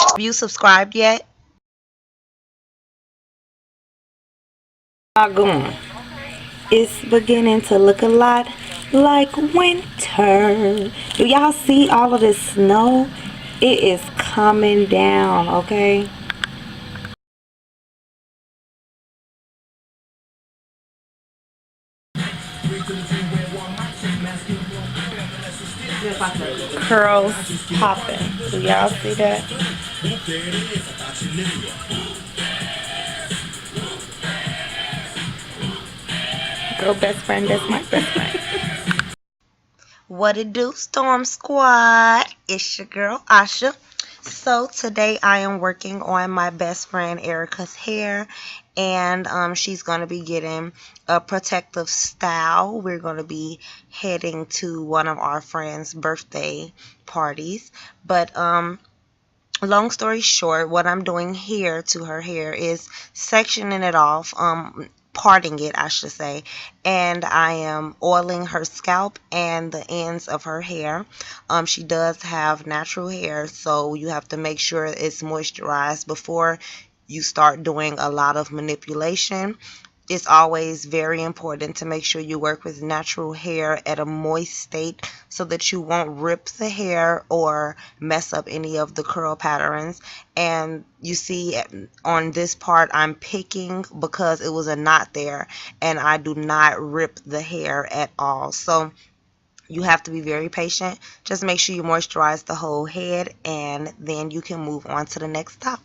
Have you subscribed yet? Lagoon. It's beginning to look a lot like winter. Do y'all see all of this snow? It is coming down, okay? Curls popping. Do y'all see that? Girl best friend, that's my best friend. What it do, Storm Squad? It's your girl, Asha. So today I am working on my best friend Erica's hair, and she's going to be getting a protective style. We're going to be heading to one of our friends' birthday parties. But long story short, what I'm doing here to her hair is sectioning it off, parting it, I should say, and I am oiling her scalp and the ends of her hair. She does have natural hair, so you have to make sure it's moisturized before you start doing a lot of manipulation. It's always very important to make sure you work with natural hair at a moist state so that you won't rip the hair or mess up any of the curl patterns. And you see on this part I'm picking because it was a knot there, and I do not rip the hair at all. So you have to be very patient. Just make sure you moisturize the whole head, and then you can move on to the next step.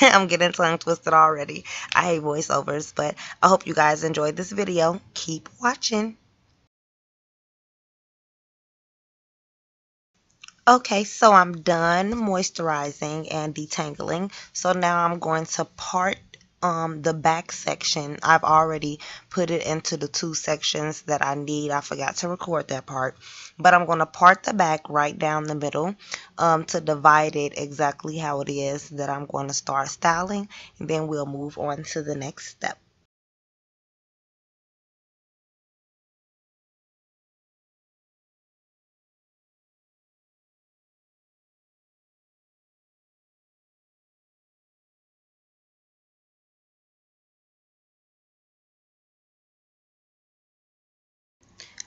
I'm getting tongue twisted already. I hate voiceovers, but I hope you guys enjoyed this video. Keep watching. Okay, so I'm done moisturizing and detangling. So now I'm going to part the back section. I've already put it into the two sections that I need. I forgot to record that part. But I'm going to part the back right down the middle to divide it exactly how it is that I'm going to start styling. And then we'll move on to the next step.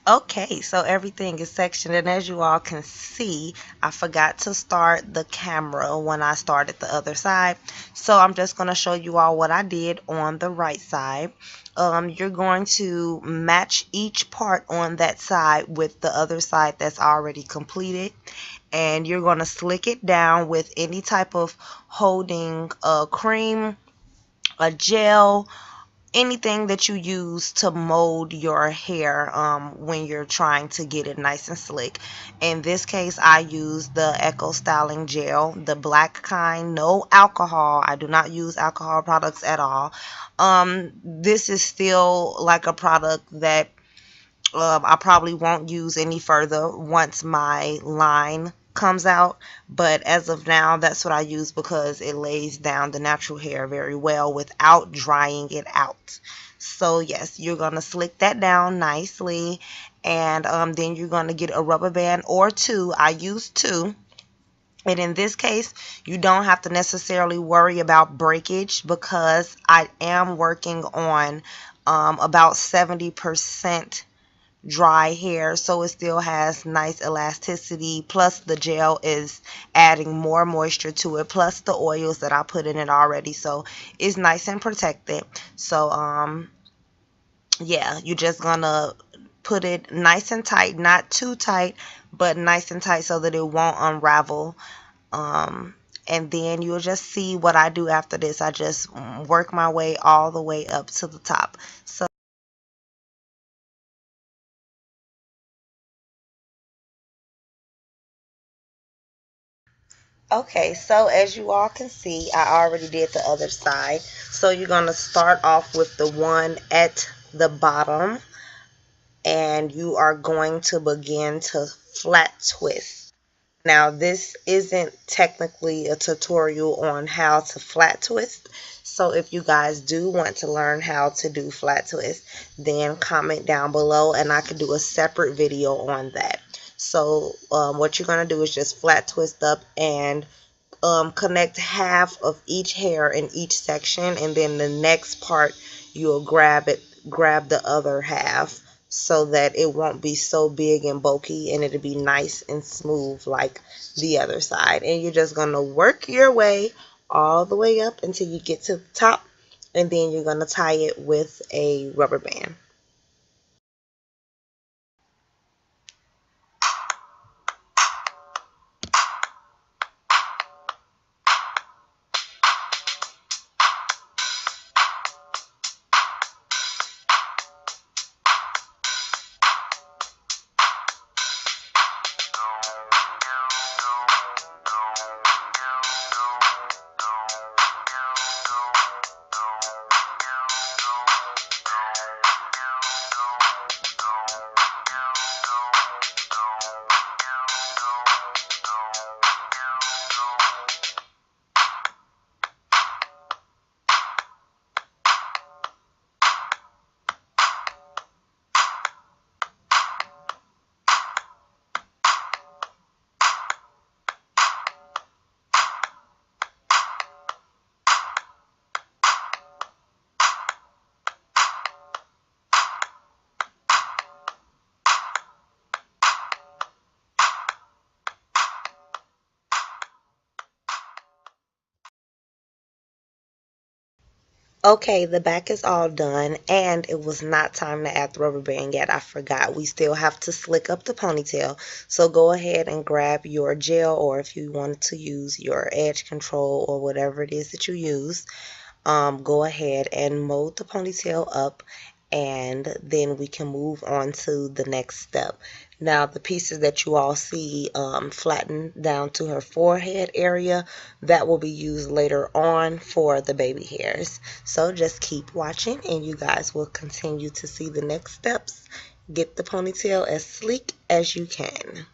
Okay, so everything is sectioned, and as you all can see, I forgot to start the camera when I started the other side. So I'm just going to show you all what I did on the right side. You're going to match each part on that side with the other side that's already completed, and you're going to slick it down with any type of holding cream, a gel, anything that you use to mold your hair when you're trying to get it nice and slick. In this case, I use the Eco Styling Gel, the black kind, no alcohol. I do not use alcohol products at all. This is still like a product that I probably won't use any further once my line comes out, but as of now, that's what I use because it lays down the natural hair very well without drying it out. So yes, you're going to slick that down nicely, and then you're going to get a rubber band or two. I use two. And in this case, you don't have to necessarily worry about breakage because I am working on about 70% dry hair, so it still has nice elasticity, plus the gel is adding more moisture to it, plus the oils that I put in it already, so it's nice and protected. So yeah, you're just gonna put it nice and tight, not too tight, but nice and tight so that it won't unravel. And then you'll just see what I do after this. I just work my way all the way up to the top. So okay, so as you all can see, I already did the other side. So you're going to start off with the one at the bottom, and you are going to begin to flat twist. Now, this isn't technically a tutorial on how to flat twist. So if you guys do want to learn how to do flat twist, then comment down below and I can do a separate video on that. So what you're going to do is just flat twist up and connect half of each hair in each section, and then the next part you'll grab the other half so that it won't be so big and bulky, and it'll be nice and smooth like the other side. And you're just going to work your way all the way up until you get to the top, and then you're going to tie it with a rubber band. Okay, the back is all done, and it was not time to add the rubber band yet. I forgot. We still have to slick up the ponytail. So go ahead and grab your gel, or if you want to use your edge control or whatever it is that you use, go ahead and mold the ponytail up, and then we can move on to the next step. Now, the pieces that you all see flattened down to her forehead area, that will be used later on for the baby hairs. So just keep watching and you guys will continue to see the next steps. Get the ponytail as sleek as you can.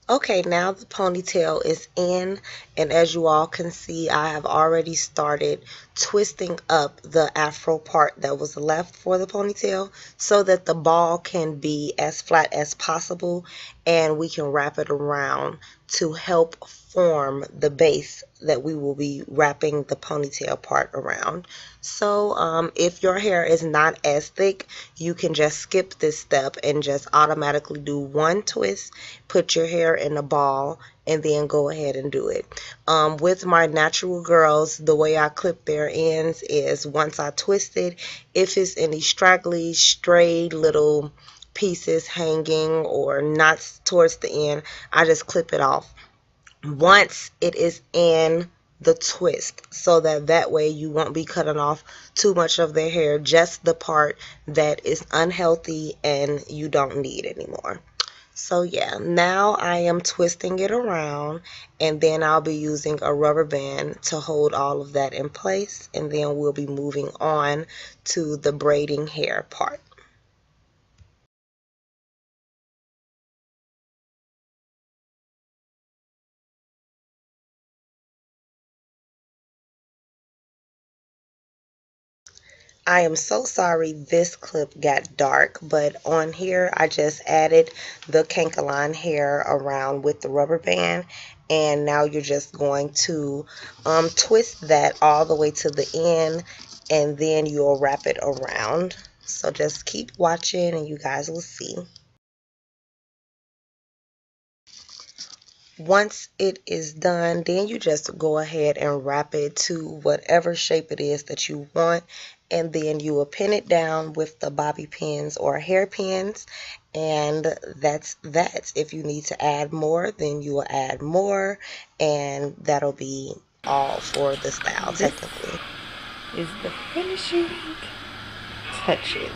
Okay, now the ponytail is in, and as you all can see, I have already started twisting up the afro part that was left for the ponytail so that the ball can be as flat as possible, and we can wrap it around to help form the base that we will be wrapping the ponytail part around. So if your hair is not as thick, you can just skip this step and just automatically do one twist, put your hair in a ball, and then go ahead and do it. With my natural girls, the way I clip their ends is once I twist it, if it's any straggly, strayed little pieces hanging or knots towards the end, I just clip it off once it is in the twist, so that way you won't be cutting off too much of their hair, just the part that is unhealthy and you don't need anymore. So yeah, now I am twisting it around, and then I'll be using a rubber band to hold all of that in place, and then we'll be moving on to the braiding hair part. I am so sorry this clip got dark, but on here I just added the cankaline hair around with the rubber band, and now you're just going to twist that all the way to the end, and then you'll wrap it around. So just keep watching and you guys will see. Once it is done, then you just go ahead and wrap it to whatever shape it is that you want, and then you will pin it down with the bobby pins or hairpins, and that's that. If you need to add more, then you will add more, and that'll be all for the style technically. Is the finishing touches.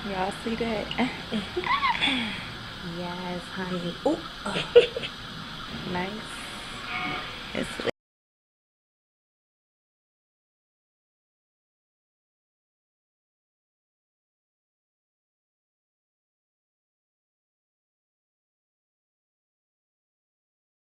Y'all see that? Yes, honey. Oh, nice. It's